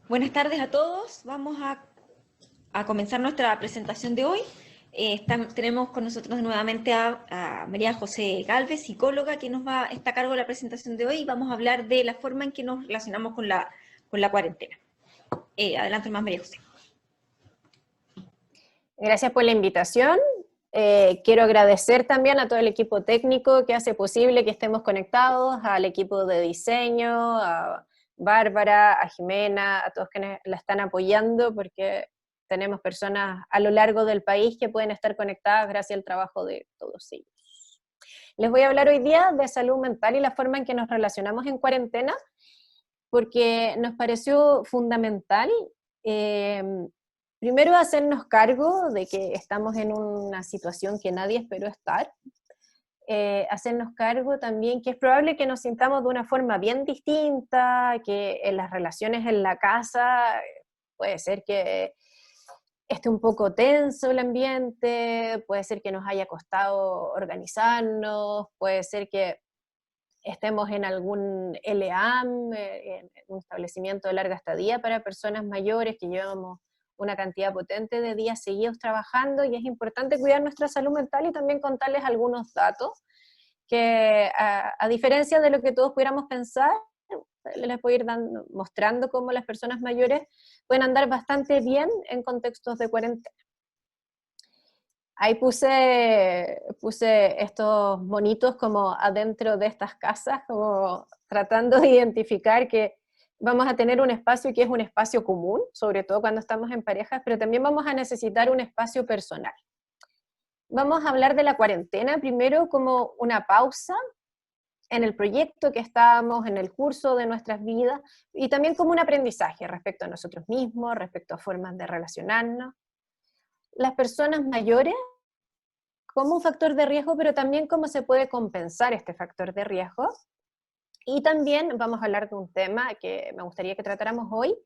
Buenas tardes a todos. Vamos a comenzar nuestra presentación de hoy. Tenemos con nosotros nuevamente a María José Galvez, psicóloga, que está a cargo de la presentación de hoy y vamos a hablar de la forma en que nos relacionamos con la cuarentena. Adelante más, María José. Gracias por la invitación. Quiero agradecer también a todo el equipo técnico que hace posible que estemos conectados, al equipo de diseño, a Bárbara, a Jimena, a todos quienes la están apoyando, porque tenemos personas a lo largo del país que pueden estar conectadas gracias al trabajo de todos ellos. Les voy a hablar hoy día de salud mental y la forma en que nos relacionamos en cuarentena, porque nos pareció fundamental primero hacernos cargo de que estamos en una situación que nadie esperó estar, hacernos cargo también que es probable que nos sintamos de una forma bien distinta, que en las relaciones en la casa puede ser que esté un poco tenso el ambiente, puede ser que nos haya costado organizarnos, puede ser que estemos en algún LEAM, en un establecimiento de larga estadía para personas mayores que llevamos una cantidad potente de días seguidos trabajando, y es importante cuidar nuestra salud mental y también contarles algunos datos que a diferencia de lo que todos pudiéramos pensar, les voy a ir mostrando cómo las personas mayores pueden andar bastante bien en contextos de cuarentena. Ahí puse estos monitos como adentro de estas casas, como tratando de identificar que vamos a tener un espacio que es un espacio común, sobre todo cuando estamos en parejas, pero también vamos a necesitar un espacio personal. Vamos a hablar de la cuarentena primero como una pausa en el proyecto que estábamos, en el curso de nuestras vidas, y también como un aprendizaje respecto a nosotros mismos, respecto a formas de relacionarnos. Las personas mayores como un factor de riesgo, pero también cómo se puede compensar este factor de riesgo. Y también vamos a hablar de un tema que me gustaría que tratáramos hoy,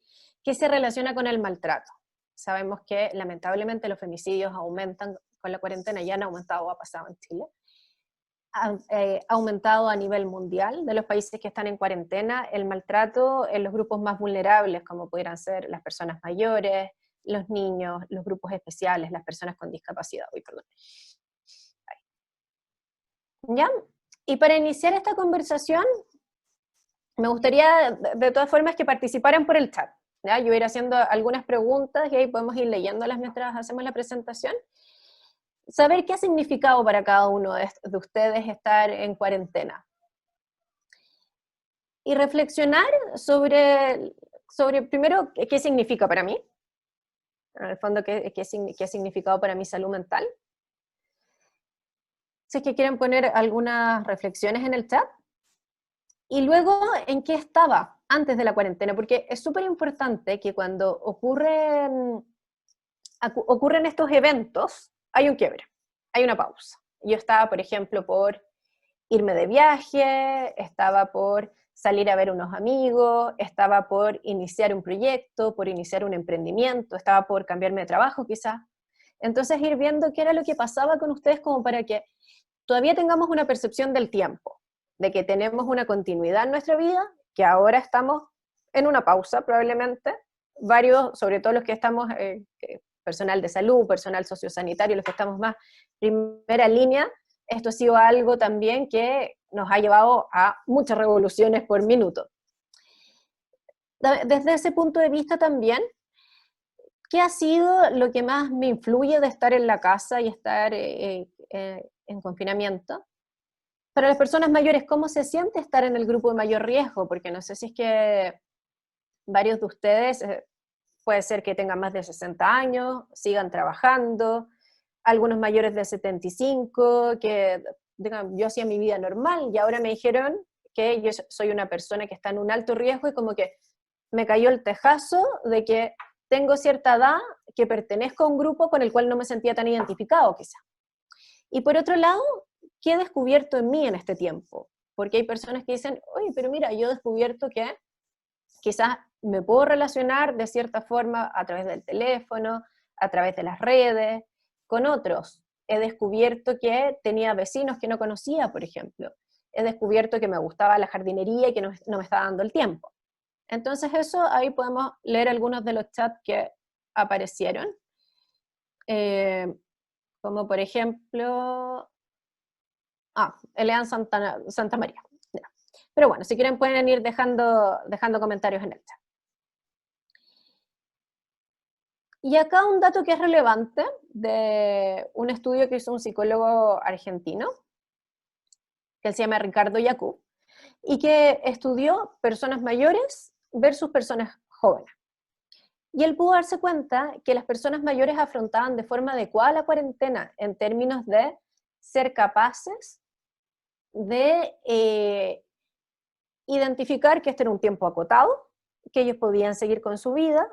que se relaciona con el maltrato. Sabemos que lamentablemente los femicidios aumentan con la cuarentena, ya han aumentado o ha pasado en Chile. Ha aumentado a nivel mundial de los países que están en cuarentena el maltrato en los grupos más vulnerables, como pudieran ser las personas mayores, los niños, los grupos especiales, las personas con discapacidad. Uy, perdón. ¿Ya? Y para iniciar esta conversación, me gustaría de todas formas que participaran por el chat. ¿Ya? Yo voy a ir haciendo algunas preguntas y ahí podemos ir leyéndolas mientras hacemos la presentación. Saber qué ha significado para cada uno de ustedes estar en cuarentena. Y reflexionar sobre primero, qué significa para mí. En el fondo, qué ha significado para mi salud mental. Si es que quieren poner algunas reflexiones en el chat. Y luego, ¿en qué estaba antes de la cuarentena? Porque es súper importante que cuando ocurren estos eventos, hay un quiebre, hay una pausa. Yo estaba, por ejemplo, por irme de viaje, estaba por salir a ver unos amigos, estaba por iniciar un proyecto, por iniciar un emprendimiento, estaba por cambiarme de trabajo quizás. Entonces ir viendo qué era lo que pasaba con ustedes como para que todavía tengamos una percepción del tiempo, de que tenemos una continuidad en nuestra vida, que ahora estamos en una pausa probablemente, varios, sobre todo los que estamos, personal de salud, personal sociosanitario, los que estamos más primera línea, esto ha sido algo también que nos ha llevado a muchas revoluciones por minuto. Desde ese punto de vista también, ¿qué ha sido lo que más me influye de estar en la casa y estar en confinamiento? Para las personas mayores, ¿cómo se siente estar en el grupo de mayor riesgo? Porque no sé si es que varios de ustedes, puede ser que tengan más de 60 años, sigan trabajando, algunos mayores de 75, que digan, yo hacía mi vida normal y ahora me dijeron que yo soy una persona que está en un alto riesgo y como que me cayó el tejazo de que tengo cierta edad, que pertenezco a un grupo con el cual no me sentía tan identificado quizá. Y por otro lado, ¿qué he descubierto en mí en este tiempo? Porque hay personas que dicen, oye, pero mira, yo he descubierto que quizás me puedo relacionar de cierta forma a través del teléfono, a través de las redes, con otros. He descubierto que tenía vecinos que no conocía, por ejemplo. He descubierto que me gustaba la jardinería y que no me estaba dando el tiempo. Entonces eso, ahí podemos leer algunos de los chats que aparecieron, como por ejemplo, Elean Santa María. Ya. Pero bueno, si quieren pueden ir dejando comentarios en el chat. Y acá un dato que es relevante de un estudio que hizo un psicólogo argentino, que se llama Ricardo Yacu, y que estudió personas mayores versus personas jóvenes. Y él pudo darse cuenta que las personas mayores afrontaban de forma adecuada la cuarentena en términos de ser capaces de identificar que este era un tiempo acotado, que ellos podían seguir con su vida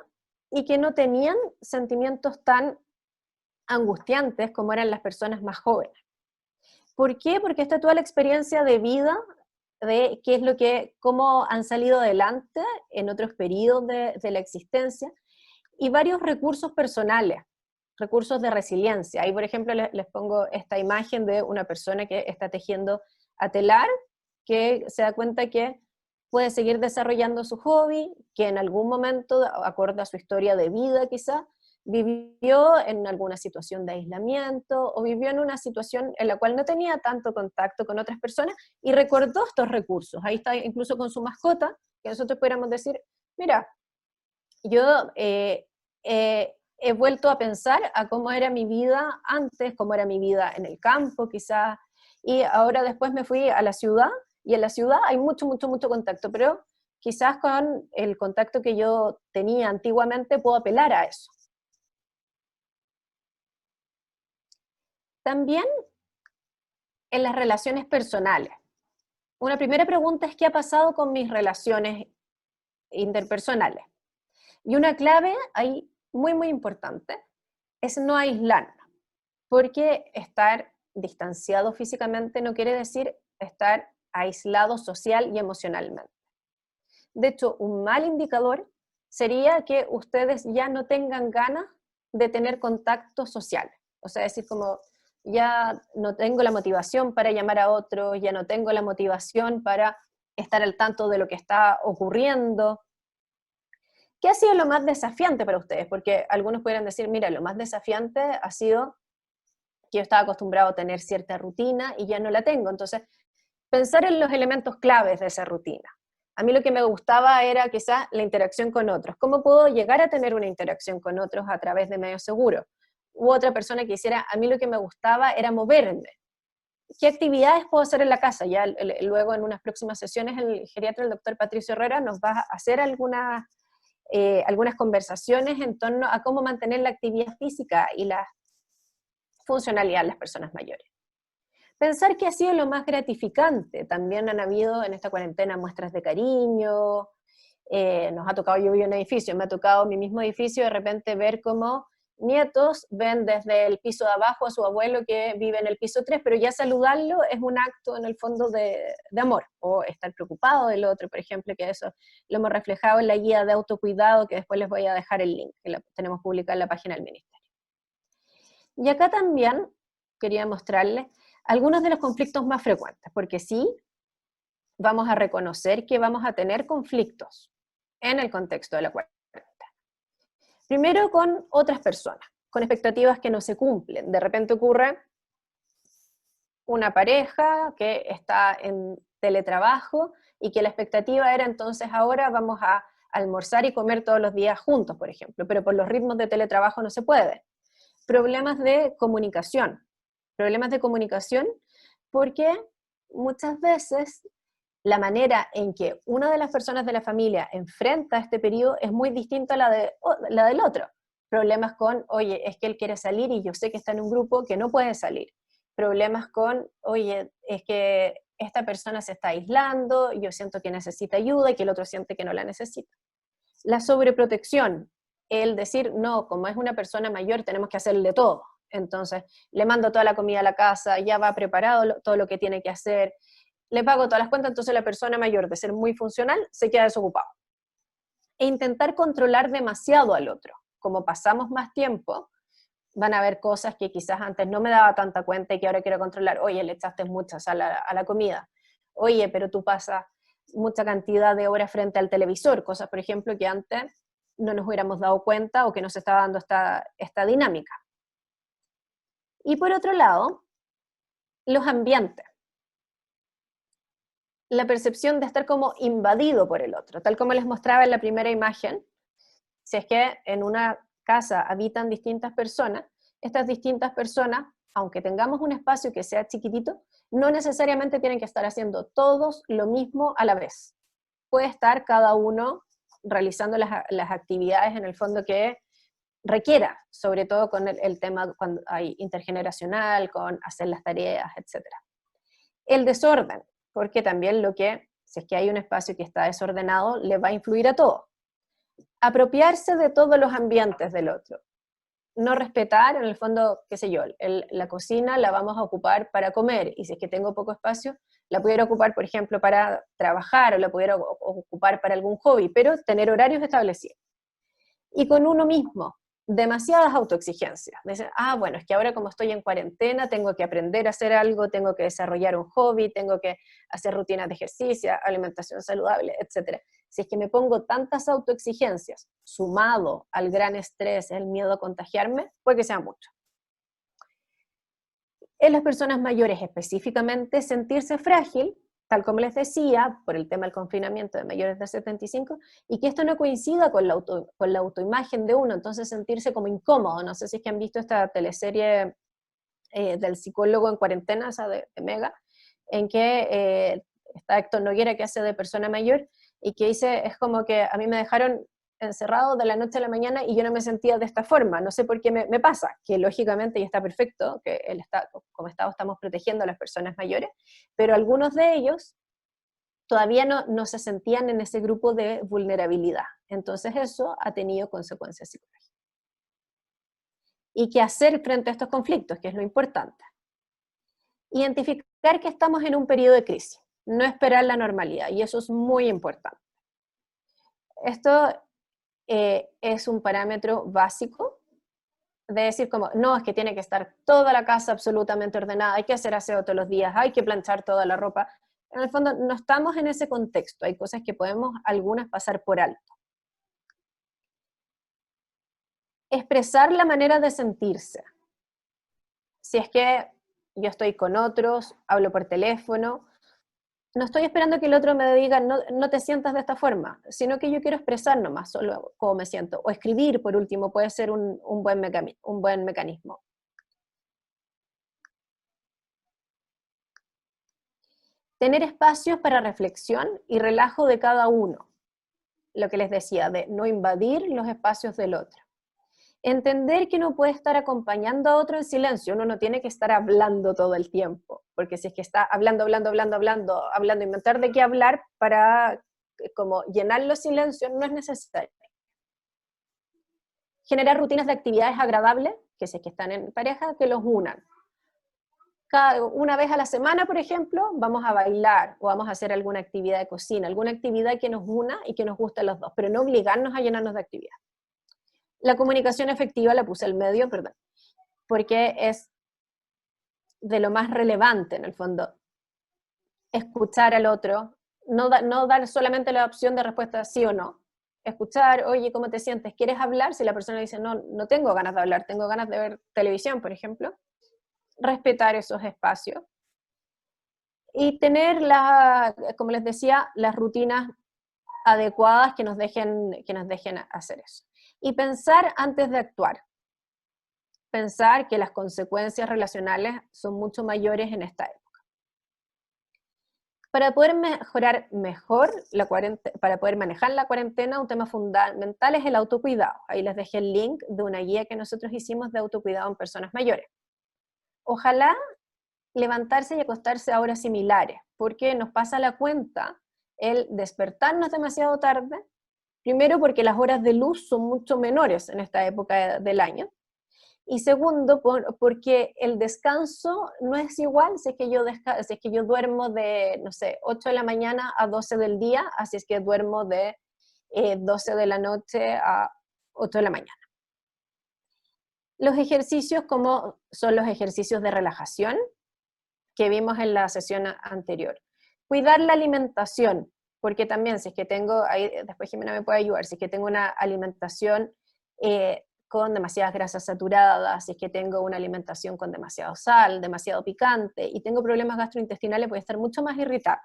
y que no tenían sentimientos tan angustiantes como eran las personas más jóvenes. ¿Por qué? Porque está toda la experiencia de vida de qué es lo que, cómo han salido adelante en otros periodos de la existencia, y varios recursos personales, recursos de resiliencia. Ahí, por ejemplo, les pongo esta imagen de una persona que está tejiendo a telar, que se da cuenta que puede seguir desarrollando su hobby, que en algún momento, acorde a su historia de vida quizá, vivió en alguna situación de aislamiento o vivió en una situación en la cual no tenía tanto contacto con otras personas y recordó estos recursos. Ahí está incluso con su mascota, que nosotros pudiéramos decir, mira, yo he vuelto a pensar a cómo era mi vida antes, cómo era mi vida en el campo quizás, y ahora después me fui a la ciudad, y en la ciudad hay mucho, mucho, mucho contacto, pero quizás con el contacto que yo tenía antiguamente puedo apelar a eso. También en las relaciones personales. Una primera pregunta es: ¿qué ha pasado con mis relaciones interpersonales? Y una clave ahí muy, muy importante es no aislarnos, porque estar distanciado físicamente no quiere decir estar aislado social y emocionalmente. De hecho, un mal indicador sería que ustedes ya no tengan ganas de tener contacto social. O sea, decir como, ya no tengo la motivación para llamar a otros, ya no tengo la motivación para estar al tanto de lo que está ocurriendo. ¿Qué ha sido lo más desafiante para ustedes? Porque algunos podrían decir, mira, lo más desafiante ha sido que yo estaba acostumbrado a tener cierta rutina y ya no la tengo. Entonces, pensar en los elementos claves de esa rutina. A mí lo que me gustaba era quizás la interacción con otros. ¿Cómo puedo llegar a tener una interacción con otros a través de medios seguros? U otra persona que hiciera, a mí lo que me gustaba era moverme. ¿Qué actividades puedo hacer en la casa? Ya luego en unas próximas sesiones el geriatra, el doctor Patricio Herrera, nos va a hacer algunas conversaciones en torno a cómo mantener la actividad física y la funcionalidad de las personas mayores. Pensar que ha sido lo más gratificante. También han habido en esta cuarentena muestras de cariño, nos ha tocado, yo vivo en un edificio, me ha tocado mi mismo edificio de repente ver cómo nietos ven desde el piso de abajo a su abuelo que vive en el piso 3, pero ya saludarlo es un acto en el fondo de amor, o estar preocupado del otro, por ejemplo, que eso lo hemos reflejado en la guía de autocuidado, que después les voy a dejar el link, que la tenemos publicada en la página del Ministerio. Y acá también quería mostrarles algunos de los conflictos más frecuentes, porque sí, vamos a reconocer que vamos a tener conflictos en el contexto de la cuarentena. Primero con otras personas, con expectativas que no se cumplen. De repente ocurre una pareja que está en teletrabajo y que la expectativa era entonces ahora vamos a almorzar y comer todos los días juntos, por ejemplo, pero por los ritmos de teletrabajo no se puede. Problemas de comunicación porque muchas veces la manera en que una de las personas de la familia enfrenta este periodo es muy distinta a la del otro. Problemas con, oye, es que él quiere salir y yo sé que está en un grupo que no puede salir. Problemas con, oye, es que esta persona se está aislando, yo siento que necesita ayuda y que el otro siente que no la necesita. La sobreprotección, el decir, no, como es una persona mayor tenemos que hacerle todo. Entonces, le mando toda la comida a la casa, ya va preparado todo lo que tiene que hacer, le pago todas las cuentas, entonces la persona mayor, de ser muy funcional, se queda desocupado. E intentar controlar demasiado al otro. Como pasamos más tiempo, van a haber cosas que quizás antes no me daba tanta cuenta y que ahora quiero controlar. Oye, le echaste mucha sal a la comida. Oye, pero tú pasas mucha cantidad de horas frente al televisor, cosas, por ejemplo, que antes no nos hubiéramos dado cuenta o que nos estaba dando esta dinámica. Y por otro lado, los ambientes. La percepción de estar como invadido por el otro, tal como les mostraba en la primera imagen. Si es que en una casa habitan distintas personas, estas distintas personas, aunque tengamos un espacio que sea chiquitito, no necesariamente tienen que estar haciendo todos lo mismo a la vez. Puede estar cada uno realizando las actividades en el fondo que requiera, sobre todo con el tema cuando hay intergeneracional, con hacer las tareas, etc. El desorden, porque también si es que hay un espacio que está desordenado, le va a influir a todo. Apropiarse de todos los ambientes del otro. No respetar, en el fondo, qué sé yo, la cocina la vamos a ocupar para comer, y si es que tengo poco espacio, la pudiera ocupar, por ejemplo, para trabajar, o la pudiera ocupar para algún hobby, pero tener horarios establecidos. Y con uno mismo, demasiadas autoexigencias. Dicen, bueno, es que ahora como estoy en cuarentena, tengo que aprender a hacer algo, tengo que desarrollar un hobby, tengo que hacer rutinas de ejercicio, alimentación saludable, etc. Si es que me pongo tantas autoexigencias, sumado al gran estrés, el miedo a contagiarme, puede que sea mucho. En las personas mayores específicamente, sentirse frágil, tal como les decía, por el tema del confinamiento de mayores de 75, y que esto no coincida con la autoimagen de uno, entonces sentirse como incómodo. No sé si es que han visto esta teleserie del psicólogo en cuarentena, esa de Mega, en que está Héctor Noguera, que hace de persona mayor, y que dice, es como que a mí me dejaron encerrado de la noche a la mañana y yo no me sentía de esta forma, no sé por qué me pasa, que lógicamente ya está perfecto, que como Estado estamos protegiendo a las personas mayores, pero algunos de ellos todavía no se sentían en ese grupo de vulnerabilidad, entonces eso ha tenido consecuencias psicológicas. ¿Y qué hacer frente a estos conflictos? Que es lo importante. Identificar que estamos en un periodo de crisis, no esperar la normalidad, y eso es muy importante. Esto es un parámetro básico de decir como, no, es que tiene que estar toda la casa absolutamente ordenada, hay que hacer aseo todos los días, hay que planchar toda la ropa. En el fondo no estamos en ese contexto, hay cosas que podemos algunas pasar por alto. Expresar la manera de sentirse. Si es que yo estoy con otros, hablo por teléfono, no estoy esperando que el otro me diga no te sientas de esta forma, sino que yo quiero expresar nomás solo cómo me siento. O escribir, por último, puede ser un buen mecanismo. Tener espacios para reflexión y relajo de cada uno. Lo que les decía, de no invadir los espacios del otro. Entender que uno puede estar acompañando a otro en silencio, uno no tiene que estar hablando todo el tiempo, porque si es que está hablando, inventar de qué hablar para como llenar los silencios, no es necesario. Generar rutinas de actividades agradables, que si es que están en pareja, que los unan. Una vez a la semana, por ejemplo, vamos a bailar o vamos a hacer alguna actividad de cocina, alguna actividad que nos una y que nos guste a los dos, pero no obligarnos a llenarnos de actividad. La comunicación efectiva la puse al medio, perdón, porque es de lo más relevante en el fondo. Escuchar al otro, no dar solamente la opción de respuesta sí o no. Escuchar, oye, ¿cómo te sientes? ¿Quieres hablar? Si la persona dice, no tengo ganas de hablar, tengo ganas de ver televisión, por ejemplo. Respetar esos espacios. Y tener, como les decía, las rutinas adecuadas que nos dejen hacer eso. Y pensar antes de actuar. Pensar que las consecuencias relacionales son mucho mayores en esta época. Para poder para poder manejar la cuarentena, un tema fundamental es el autocuidado. Ahí les dejé el link de una guía que nosotros hicimos de autocuidado en personas mayores. Ojalá levantarse y acostarse a horas similares, porque nos pasa la cuenta el despertarnos demasiado tarde, primero porque las horas de luz son mucho menores en esta época del año, y segundo porque el descanso no es igual si es que yo duermo de, no sé, 8 de la mañana a 12 del día, así es que duermo de 12 de la noche a 8 de la mañana. Los ejercicios, como son los ejercicios de relajación, que vimos en la sesión anterior. Cuidar la alimentación, porque también si es que tengo, ahí después Jimena me puede ayudar, si es que tengo una alimentación con demasiadas grasas saturadas, si es que tengo una alimentación con demasiado sal, demasiado picante, y tengo problemas gastrointestinales, voy a estar mucho más irritable.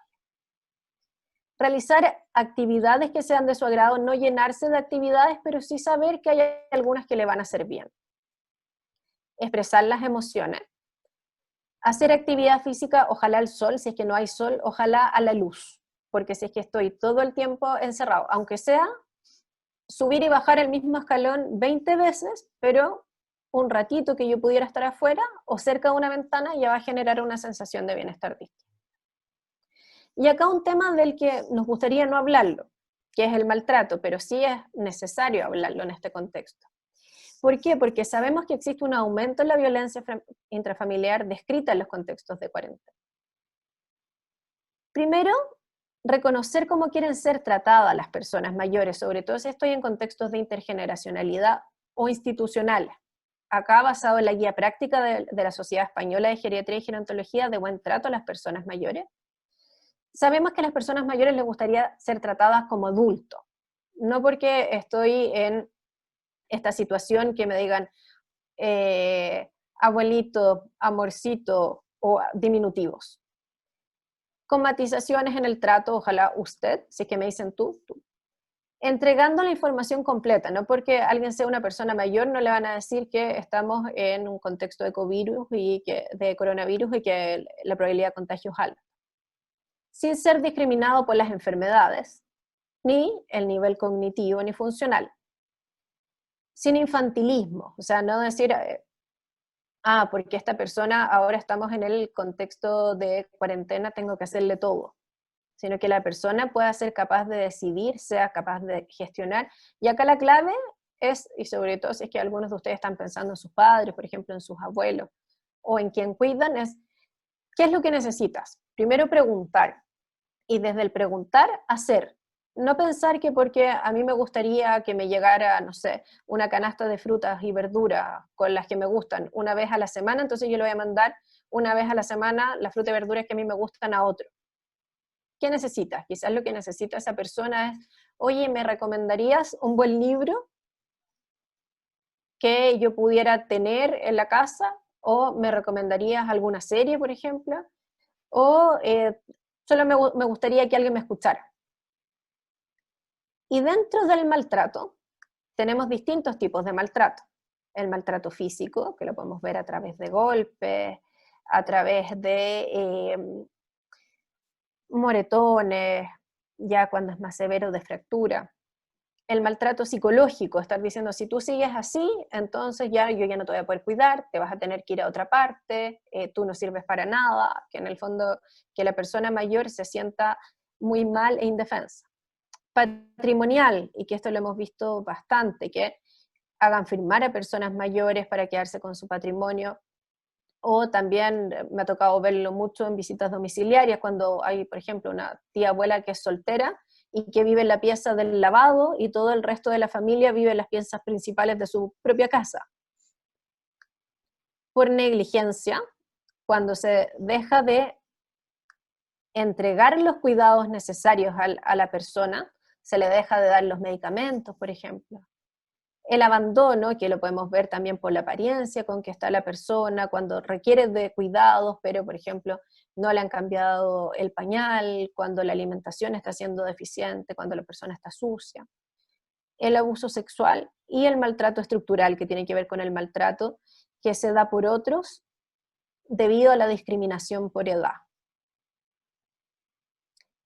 Realizar actividades que sean de su agrado, no llenarse de actividades, pero sí saber que hay algunas que le van a hacer bien. Expresar las emociones. Hacer actividad física, ojalá al sol, si es que no hay sol, ojalá a la luz, porque si es que estoy todo el tiempo encerrado, aunque sea subir y bajar el mismo escalón 20 veces, pero un ratito que yo pudiera estar afuera o cerca de una ventana ya va a generar una sensación de bienestar distinta. Y acá un tema del que nos gustaría no hablarlo, que es el maltrato, pero sí es necesario hablarlo en este contexto. ¿Por qué? Porque sabemos que existe un aumento en la violencia intrafamiliar descrita en los contextos de cuarentena. Primero, reconocer cómo quieren ser tratadas las personas mayores, sobre todo si estoy en contextos de intergeneracionalidad o institucionales. Acá, basado en la guía práctica de la Sociedad Española de Geriatría y Gerontología de Buen Trato a las Personas Mayores, sabemos que a las personas mayores les gustaría ser tratadas como adultos, no porque estoy en esta situación que me digan abuelito, amorcito o diminutivos. Con matizaciones en el trato, ojalá usted, si es que me dicen tú. Entregando la información completa, no porque alguien sea una persona mayor no le van a decir que estamos en un contexto de de coronavirus y que la probabilidad de contagio es alta. Sin ser discriminado por las enfermedades, ni el nivel cognitivo ni funcional. Sin infantilismo, o sea, no decir, porque esta persona ahora estamos en el contexto de cuarentena, tengo que hacerle todo, sino que la persona pueda ser capaz de decidir, sea capaz de gestionar. Y acá la clave es, y sobre todo si es que algunos de ustedes están pensando en sus padres, por ejemplo, en sus abuelos, o en quien cuidan, es, ¿qué es lo que necesitas? Primero preguntar, y desde el preguntar, hacer. No pensar que porque a mí me gustaría que me llegara, no sé, una canasta de frutas y verduras con las que me gustan una vez a la semana, entonces yo le voy a mandar una vez a la semana las frutas y verduras que a mí me gustan a otro. ¿Qué necesitas? Quizás lo que necesita esa persona es, oye, ¿me recomendarías un buen libro que yo pudiera tener en la casa? ¿O me recomendarías alguna serie, por ejemplo? ¿O solo me gustaría que alguien me escuchara? Y dentro del maltrato, tenemos distintos tipos de maltrato. El maltrato físico, que lo podemos ver a través de golpes, a través de moretones, ya cuando es más severo de fractura. El maltrato psicológico, estar diciendo, si tú sigues así, entonces ya yo ya no te voy a poder cuidar, te vas a tener que ir a otra parte, tú no sirves para nada, que en el fondo que la persona mayor se sienta muy mal e indefensa. Patrimonial, y que esto lo hemos visto bastante, que hagan firmar a personas mayores para quedarse con su patrimonio, o también me ha tocado verlo mucho en visitas domiciliarias, cuando hay, por ejemplo, una tía abuela que es soltera y que vive en la pieza del lavado y todo el resto de la familia vive en las piezas principales de su propia casa. Por negligencia, cuando se deja de entregar los cuidados necesarios a la persona, se le deja de dar los medicamentos, por ejemplo. El abandono, que lo podemos ver también por la apariencia con que está la persona, cuando requiere de cuidados, pero por ejemplo no le han cambiado el pañal, cuando la alimentación está siendo deficiente, cuando la persona está sucia. El abuso sexual y el maltrato estructural, que tiene que ver con el maltrato que se da por otros debido a la discriminación por edad.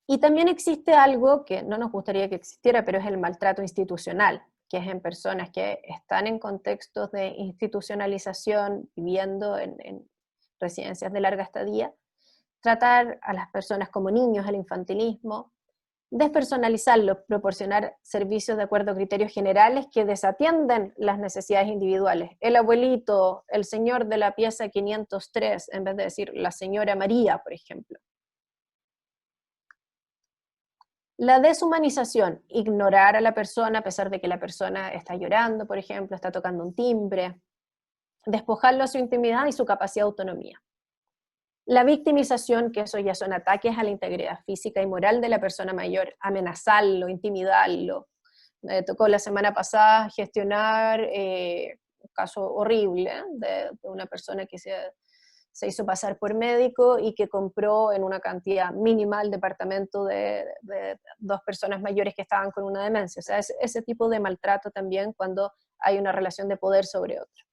Y también existe algo que no nos gustaría que existiera, pero es el maltrato institucional, que es en personas que están en contextos de institucionalización, viviendo en residencias de larga estadía, tratar a las personas como niños, el infantilismo, despersonalizarlos, proporcionar servicios de acuerdo a criterios generales que desatienden las necesidades individuales. El abuelito, el señor de la pieza 503, en vez de decir la señora María, por ejemplo. La deshumanización, ignorar a la persona a pesar de que la persona está llorando, por ejemplo, está tocando un timbre, despojarlo de su intimidad y su capacidad de autonomía. La victimización, que eso ya son ataques a la integridad física y moral de la persona mayor, amenazarlo, intimidarlo. Me tocó la semana pasada gestionar un caso horrible de una persona que se hizo pasar por médico y que compró en una cantidad mínima el departamento de dos personas mayores que estaban con una demencia. O sea, es ese tipo de maltrato también cuando hay una relación de poder sobre otro.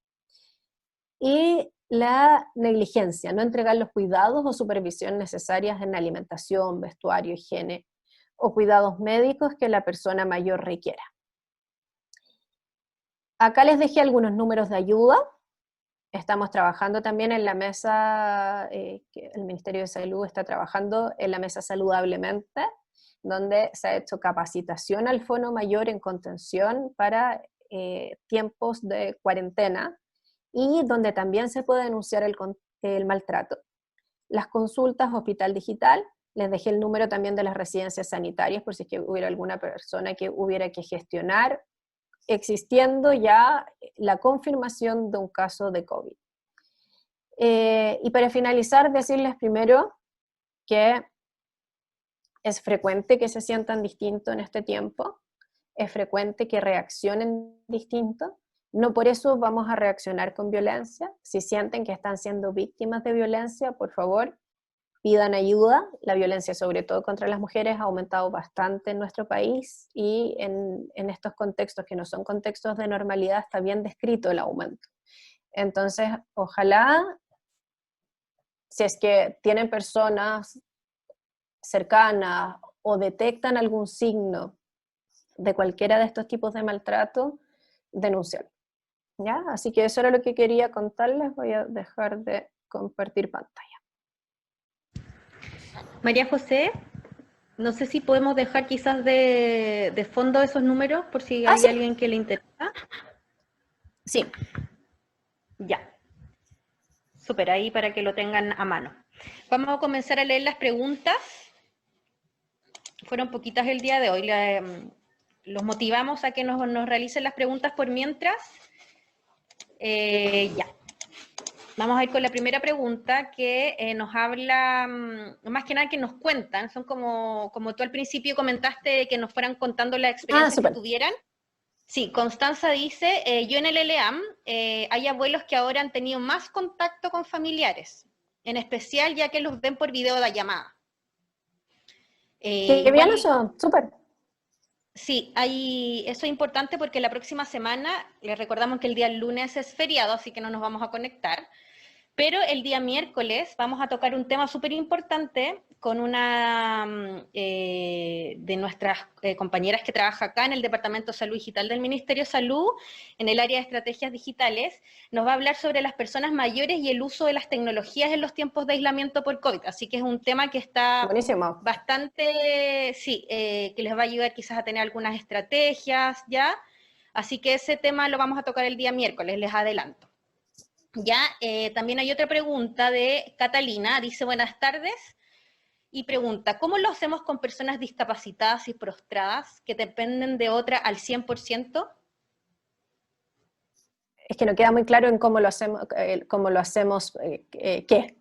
Y la negligencia, no entregar los cuidados o supervisión necesarias en alimentación, vestuario, higiene o cuidados médicos que la persona mayor requiera. Acá les dejé algunos números de ayuda. Estamos trabajando también en la mesa, que el Ministerio de Salud está trabajando en la mesa Saludablemente, donde se ha hecho capacitación al Fono Mayor en contención para tiempos de cuarentena, y donde también se puede denunciar el maltrato. Las consultas, Hospital Digital, les dejé el número también de las residencias sanitarias por si es que hubiera alguna persona que hubiera que gestionar, existiendo ya la confirmación de un caso de COVID. Y para finalizar, decirles primero que es frecuente que se sientan distintos en este tiempo, es frecuente que reaccionen distinto. No por eso vamos a reaccionar con violencia. Si sienten que están siendo víctimas de violencia, por favor, pidan ayuda. La violencia, sobre todo contra las mujeres, ha aumentado bastante en nuestro país, y en estos contextos que no son contextos de normalidad está bien descrito el aumento. Entonces, ojalá, si es que tienen personas cercanas o detectan algún signo de cualquiera de estos tipos de maltrato, denunciarlo. ¿Ya? Así que eso era lo que quería contarles. Voy a dejar de compartir pantalla. María José, no sé si podemos dejar quizás de fondo esos números por si hay Sí. alguien que le interesa. Sí. Ya. Súper, ahí para que lo tengan a mano. Vamos a comenzar a leer las preguntas. Fueron poquitas el día de hoy. Los motivamos a que nos realicen las preguntas por mientras. Ya. Vamos a ir con la primera pregunta que nos habla, más que nada que nos cuentan, son como tú al principio comentaste, que nos fueran contando las experiencias que tuvieran. Sí, Constanza dice, yo en el LEAM hay abuelos que ahora han tenido más contacto con familiares, en especial ya que los ven por videollamada. Qué bien eso, súper. Sí, eso es importante porque la próxima semana, les recordamos que el día lunes es feriado, así que no nos vamos a conectar, pero el día miércoles vamos a tocar un tema súper importante con una de nuestras compañeras que trabaja acá en el Departamento de Salud Digital del Ministerio de Salud, en el área de estrategias digitales. Nos va a hablar sobre las personas mayores y el uso de las tecnologías en los tiempos de aislamiento por COVID. Así que es un tema que está buenísimo, bastante, sí, que les va a ayudar quizás a tener algunas estrategias, ¿ya? Así que ese tema lo vamos a tocar el día miércoles, les adelanto. Ya, también hay otra pregunta de Catalina, dice buenas tardes, y pregunta, ¿cómo lo hacemos con personas discapacitadas y prostradas que dependen de otra al 100%? Es que no queda muy claro en cómo lo hacemos, ¿qué?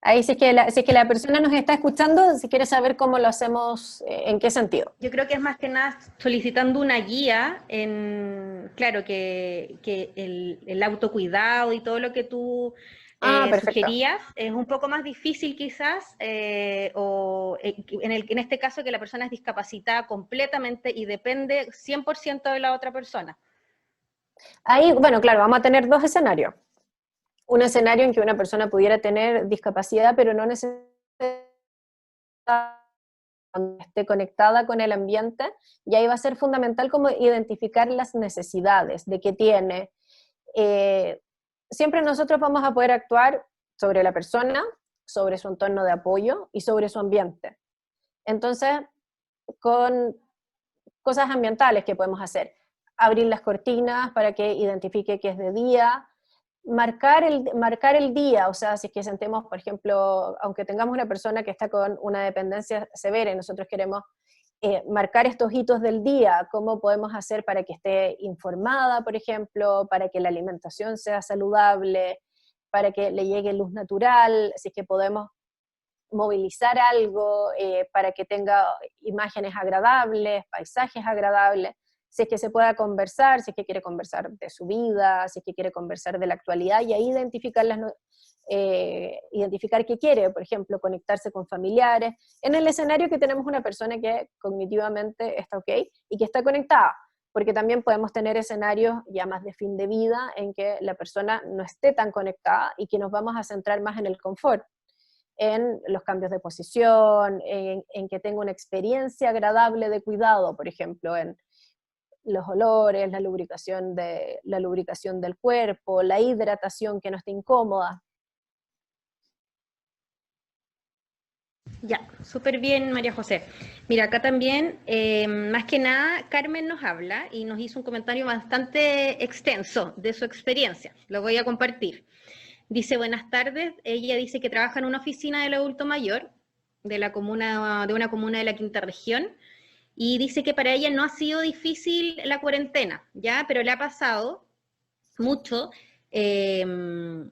Ahí si es que la persona nos está escuchando, si quiere saber cómo lo hacemos, ¿en qué sentido? Yo creo que es más que nada solicitando una guía claro, que el autocuidado y todo lo que tú Perfecto. sugerías es un poco más difícil quizás, o en este caso que la persona es discapacitada completamente y depende 100% de la otra persona. Ahí, bueno, claro, vamos a tener dos escenarios. Un escenario en que una persona pudiera tener discapacidad, pero no necesariamente esté conectada con el ambiente, y ahí va a ser fundamental como identificar las necesidades de qué tiene. Siempre nosotros vamos a poder actuar sobre la persona, sobre su entorno de apoyo y sobre su ambiente. Entonces, con cosas ambientales que podemos hacer, abrir las cortinas para que identifique que es de día, marcar el día, o sea, si es que sentemos, por ejemplo, aunque tengamos una persona que está con una dependencia severa y nosotros queremos marcar estos hitos del día, cómo podemos hacer para que esté informada, por ejemplo, para que la alimentación sea saludable, para que le llegue luz natural, si es que podemos movilizar algo para que tenga imágenes agradables, paisajes agradables, si es que se pueda conversar, si es que quiere conversar de su vida, si es que quiere conversar de la actualidad, y ahí identificar qué quiere, por ejemplo, conectarse con familiares, en el escenario que tenemos una persona que cognitivamente está ok y que está conectada, porque también podemos tener escenarios ya más de fin de vida en que la persona no esté tan conectada y que nos vamos a centrar más en el confort, en los cambios de posición, en que tenga una experiencia agradable de cuidado, por ejemplo, en los olores, la lubricación del cuerpo, la hidratación que no esté incómoda. Ya, súper bien, María José. Mira, acá también, más que nada, Carmen nos habla y nos hizo un comentario bastante extenso de su experiencia. Lo voy a compartir. Dice, buenas tardes. Ella dice que trabaja en una oficina del adulto mayor de una comuna de la Quinta Región, y dice que para ella no ha sido difícil la cuarentena, ¿ya? Pero le ha pasado mucho en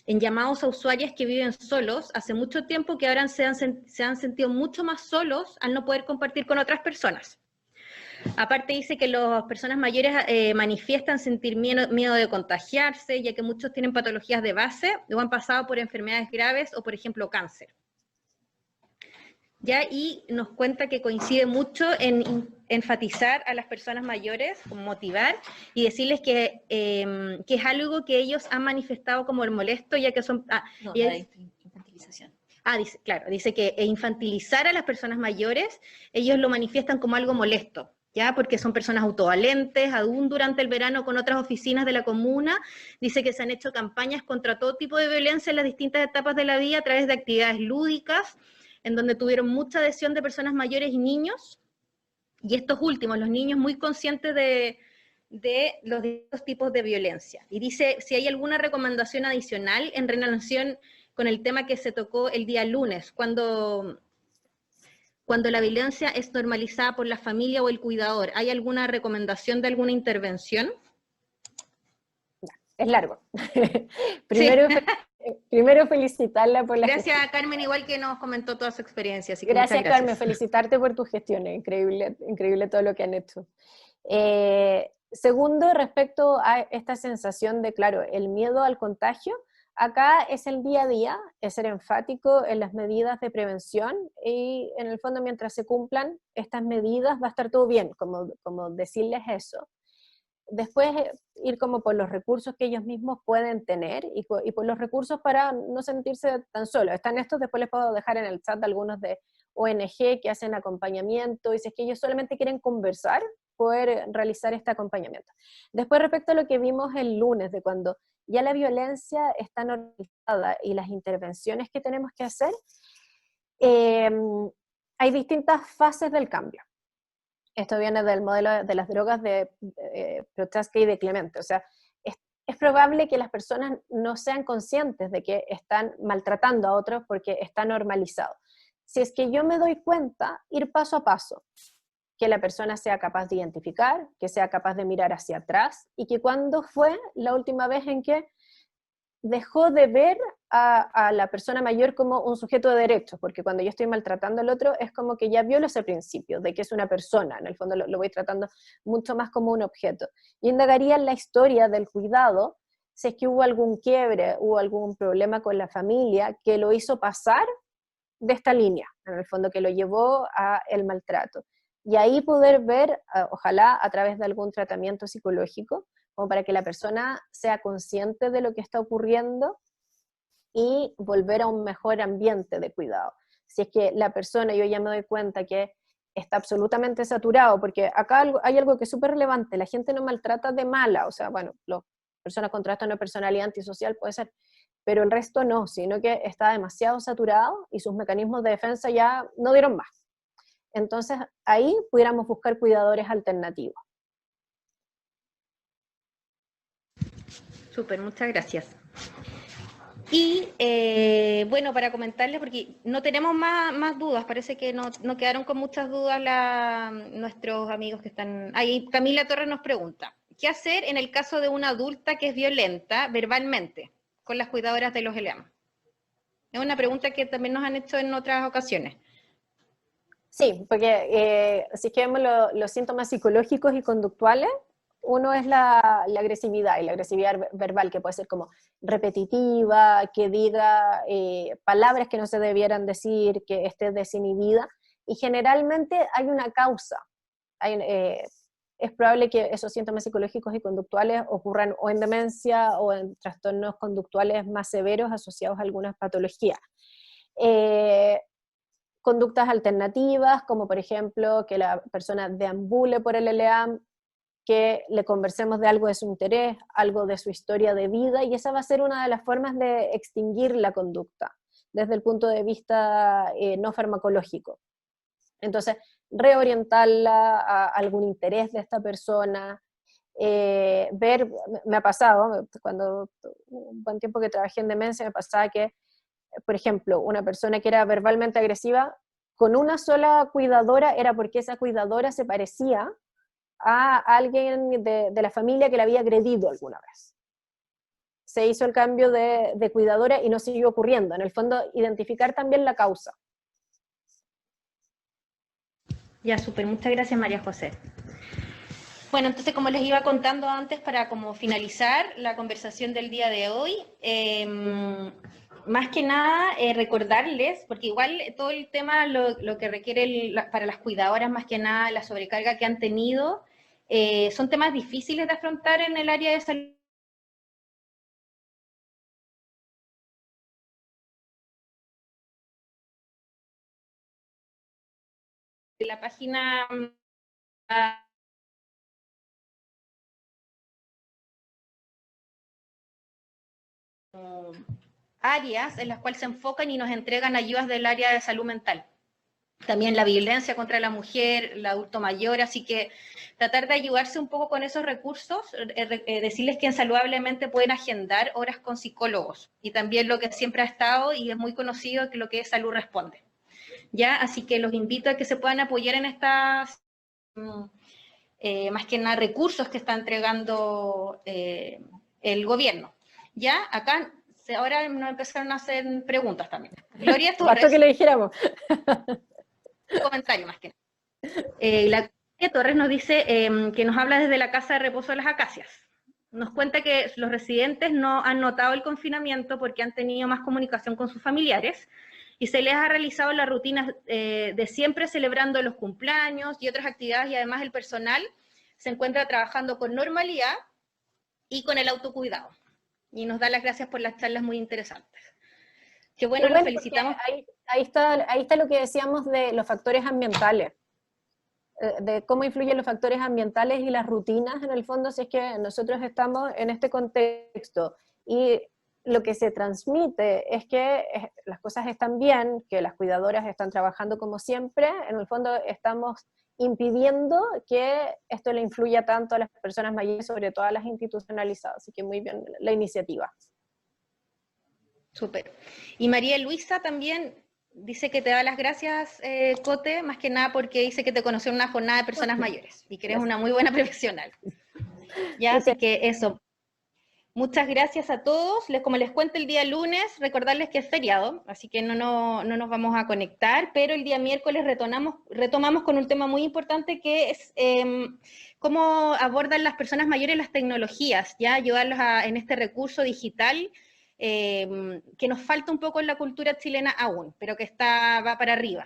llamados a usuarios que viven solos hace mucho tiempo, que ahora se han sentido mucho más solos al no poder compartir con otras personas. Aparte dice que las personas mayores manifiestan sentir miedo de contagiarse, ya que muchos tienen patologías de base o han pasado por enfermedades graves o, por ejemplo, cáncer. ¿Ya? Y nos cuenta que coincide mucho en enfatizar a las personas mayores, motivar y decirles que es algo que ellos han manifestado como el molesto, ya que son... No, la infantilización. Dice, claro, dice que infantilizar a las personas mayores, ellos lo manifiestan como algo molesto, ¿ya? Porque son personas autovalentes, aún durante el verano con otras oficinas de la comuna, dice que se han hecho campañas contra todo tipo de violencia en las distintas etapas de la vida a través de actividades lúdicas, en donde tuvieron mucha adhesión de personas mayores y niños, y estos últimos, los niños, muy conscientes de los distintos tipos de violencia. Y dice si hay alguna recomendación adicional en relación con el tema que se tocó el día lunes, cuando la violencia es normalizada por la familia o el cuidador. ¿Hay alguna recomendación de alguna intervención? Es largo. Sí. Primero felicitarla por la Gracias gestión. a Carmen, igual que nos comentó toda su experiencia. Así que Gracias, muchas gracias. Carmen, felicitarte por tus gestiones, increíble, increíble todo lo que han hecho. Segundo, respecto a esta sensación de, claro, el miedo al contagio, acá es el día a día, es ser enfático en las medidas de prevención y en el fondo mientras se cumplan estas medidas va a estar todo bien, como decirles eso. Después ir como por los recursos que ellos mismos pueden tener y por los recursos para no sentirse tan solos. Están estos, después les puedo dejar en el chat algunos de ONG que hacen acompañamiento, y si es que ellos solamente quieren conversar, poder realizar este acompañamiento. Después, respecto a lo que vimos el lunes, de cuando ya la violencia está normalizada y las intervenciones que tenemos que hacer, hay distintas fases del cambio. Esto viene del modelo de las drogas de Prochaska y de Clemente. O sea, es probable que las personas no sean conscientes de que están maltratando a otros porque está normalizado. Si es que yo me doy cuenta, ir paso a paso, que la persona sea capaz de identificar, que sea capaz de mirar hacia atrás, y que cuando fue la última vez en que dejó de ver a la persona mayor como un sujeto de derechos, porque cuando yo estoy maltratando al otro es como que ya violo ese principio de que es una persona, en el fondo lo voy tratando mucho más como un objeto. Y indagaría en la historia del cuidado, si es que hubo algún quiebre, hubo algún problema con la familia que lo hizo pasar de esta línea, en el fondo que lo llevó a el maltrato. Y ahí poder ver, ojalá a través de algún tratamiento psicológico, como para que la persona sea consciente de lo que está ocurriendo y volver a un mejor ambiente de cuidado. Si es que la persona, yo ya me doy cuenta que está absolutamente saturado, porque acá hay algo que es súper relevante, la gente no maltrata de mala, o sea, bueno, las personas con trastorno de personalidad antisocial puede ser, pero el resto no, sino que está demasiado saturado y sus mecanismos de defensa ya no dieron más. Entonces, ahí pudiéramos buscar cuidadores alternativos. Súper, muchas gracias. Y bueno, para comentarles, porque no tenemos más dudas, parece que no quedaron con muchas dudas nuestros amigos que están ahí. Camila Torres nos pregunta, ¿qué hacer en el caso de una adulta que es violenta verbalmente? con las cuidadoras de los LEAM? Es una pregunta que también nos han hecho en otras ocasiones. Sí, porque si es que vemos los síntomas psicológicos y conductuales, uno es la agresividad, y la agresividad verbal, que puede ser como repetitiva, que diga palabras que no se debieran decir, que esté desinhibida, y generalmente hay una causa. Es probable que esos síntomas psicológicos y conductuales ocurran o en demencia o en trastornos conductuales más severos asociados a algunas patologías. Conductas alternativas, como por ejemplo que la persona deambule por el LEAM, que le conversemos de algo de su interés, algo de su historia de vida, y esa va a ser una de las formas de extinguir la conducta, desde el punto de vista no farmacológico. Entonces, reorientarla a algún interés de esta persona, ver, me ha pasado, cuando un buen tiempo que trabajé en demencia, me pasaba que, por ejemplo, una persona que era verbalmente agresiva, con una sola cuidadora era porque esa cuidadora se parecía a alguien de la familia que la había agredido alguna vez. Se hizo el cambio de cuidadora y no siguió ocurriendo. En el fondo, identificar también la causa. Ya, súper, muchas gracias María José. Bueno, entonces como les iba contando antes, para como finalizar la conversación del día de hoy, más que nada recordarles, porque igual todo el tema, lo que requiere para las cuidadoras, más que nada la sobrecarga que han tenido, son temas difíciles de afrontar en el área de salud. La página áreas en las cuales se enfocan y nos entregan ayudas del área de salud mental. También la violencia contra la mujer, el adulto mayor, así que tratar de ayudarse un poco con esos recursos, decirles que en Saludablemente pueden agendar horas con psicólogos, y también lo que siempre ha estado y es muy conocido, que lo que es Salud Responde. ¿Ya? Así que los invito a que se puedan apoyar en estas, más que nada, recursos que está entregando el gobierno. ¿Ya? Acá ahora nos empezaron a hacer preguntas también. Gloria Torres. Bastó que le dijéramos. Comentario más que nada. La Gloria Torres nos dice que nos habla desde la Casa de Reposo de las Acacias. Nos cuenta que los residentes no han notado el confinamiento porque han tenido más comunicación con sus familiares y se les ha realizado la rutina de siempre celebrando los cumpleaños y otras actividades, y además el personal se encuentra trabajando con normalidad y con el autocuidado. Y nos da las gracias por las charlas muy interesantes. Qué bueno, los felicitamos. Ahí está lo que decíamos de los factores ambientales, de cómo influyen los factores ambientales y las rutinas, en el fondo, si es que nosotros estamos en este contexto y lo que se transmite es que las cosas están bien, que las cuidadoras están trabajando como siempre, en el fondo estamos impidiendo que esto le influya tanto a las personas mayores, sobre todo a las institucionalizadas, así que muy bien la iniciativa. Súper. Y María Luisa también dice que te da las gracias, Cote, más que nada porque dice que te conoció en una jornada de personas mayores y que eres una muy buena profesional. Ya, así que eso. Muchas gracias a todos. Como les cuento, el día lunes, recordarles que es feriado, así que no nos vamos a conectar, pero el día miércoles retomamos con un tema muy importante, que es cómo abordan las personas mayores las tecnologías, ya ayudarlos en este recurso digital que nos falta un poco en la cultura chilena aún, pero que va para arriba.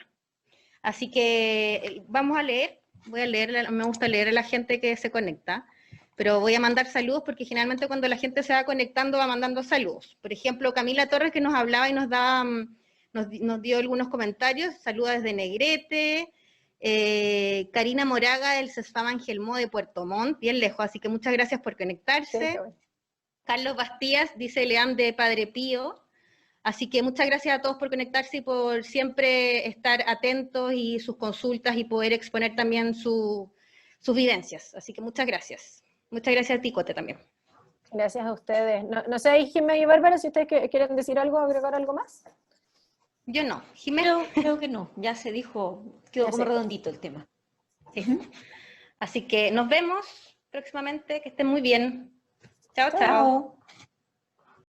Así que vamos a leer, me gusta leer a la gente que se conecta, pero voy a mandar saludos porque generalmente cuando la gente se va conectando va mandando saludos. Por ejemplo, Camila Torres, que nos hablaba y nos dio algunos comentarios, saluda desde Negrete. Karina Moraga del CESFAM Angelmó de Puerto Montt, bien lejos, así que muchas gracias por conectarse. Sí, bueno. Carlos Bastías dice Leán de Padre Pío. Así que muchas gracias a todos por conectarse y por siempre estar atentos y sus consultas y poder exponer también sus vivencias. Así que muchas gracias. Muchas gracias a ti, Cote, también. Gracias a ustedes. No sé, Jimé y Bárbara, si ustedes quieren decir algo, agregar algo más. Yo no. Jimé. Creo que no. Ya se dijo, quedó como redondito el tema. Sí. Así que nos vemos próximamente. Que estén muy bien. Chao, chao. Chao.